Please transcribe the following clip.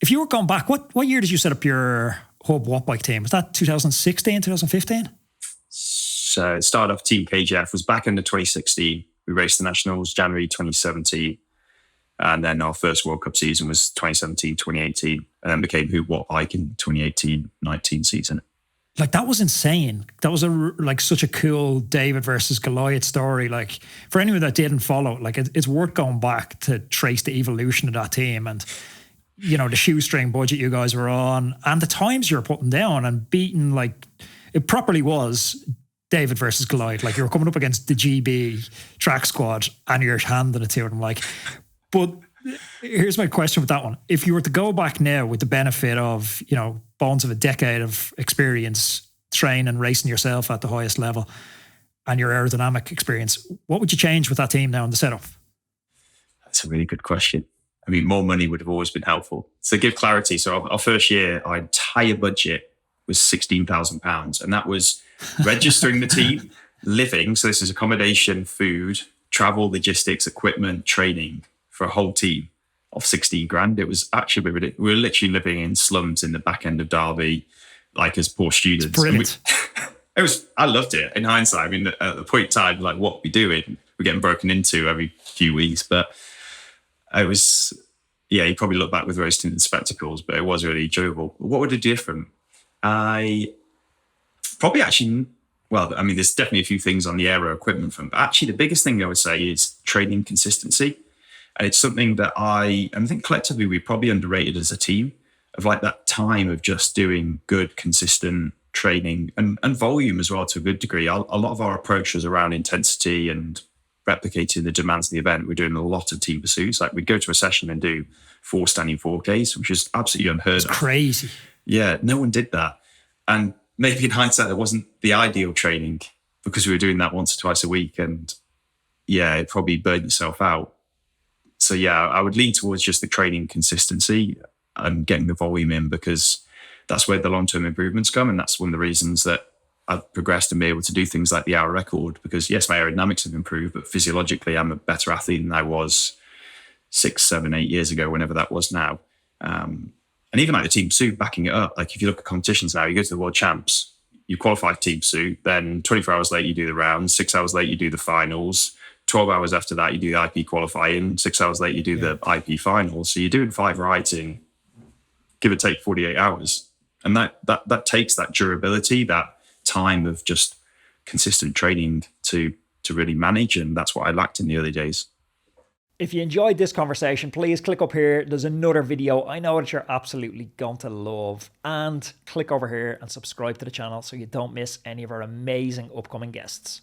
If you were going back, what year did you set up your Hub Watt Bike team? Was that 2016, 2015? So it started off Team KGF, was back into 2016. We raced the Nationals January 2017. And then our first World Cup season was 2017, 2018. And then became Hub Watt Bike in 2018-19 season. Like, that was insane. That was such a cool David versus Goliath story. Like, for anyone that didn't follow, like, it's worth going back to trace the evolution of that team and, you know, the shoestring budget you guys were on and the times you were putting down and beating, like, it properly was David versus Goliath. Like, you were coming up against the GB track squad and you're handing it to them. Like, but here's my question with that one. If you were to go back now with the benefit of, you know, bones of a decade of experience training and racing yourself at the highest level and your aerodynamic experience, what would you change with that team now in the setup? That's a really good question. I mean, more money would have always been helpful. So to give clarity, so our first year, our entire budget was £16,000. And that was registering the team, living. So this is accommodation, food, travel, logistics, equipment, training for a whole team of 16 grand. It was actually ridiculous. We were literally living in slums in the back end of Derby, like as poor students. It's brilliant. I loved it in hindsight. I mean, at the point in time, like what we're doing, we're getting broken into every few weeks, but it was, yeah, you probably look back with rose-tinted spectacles, but it was really enjoyable. What would have done different? I probably actually, well, I mean, there's definitely a few things on the aero equipment front, but actually the biggest thing I would say is training consistency. And it's something that I think collectively we probably underrated as a team, of like that time of just doing good, consistent training and volume as well to a good degree. A lot of our approach was around intensity and replicating the demands of the event. We're doing a lot of team pursuits. Like we'd go to a session and do 4 standing 4Ks, which is absolutely unheard of. It's crazy. Yeah, no one did that. And maybe in hindsight, it wasn't the ideal training because we were doing that once or twice a week. And yeah, it probably burned yourself out. So yeah, I would lean towards just the training consistency and getting the volume in because that's where the long-term improvements come. And that's one of the reasons that I've progressed and been able to do things like the hour record because yes, my aerodynamics have improved, but physiologically I'm a better athlete than I was 6, 7, 8 years ago, whenever that was now. And even like the team suit backing it up. Like if you look at competitions now, you go to the world champs, you qualify team suit, then 24 hours later you do the rounds, 6 hours later you do the finals, 12 hours after that, you do the IP qualifying. 6 hours later, you do the IP finals. So you're doing 5 rides in, give or take, 48 hours. And that takes that durability, that time of just consistent training to really manage. And that's what I lacked in the early days. If you enjoyed this conversation, please click up here. There's another video I know that you're absolutely going to love. And click over here and subscribe to the channel so you don't miss any of our amazing upcoming guests.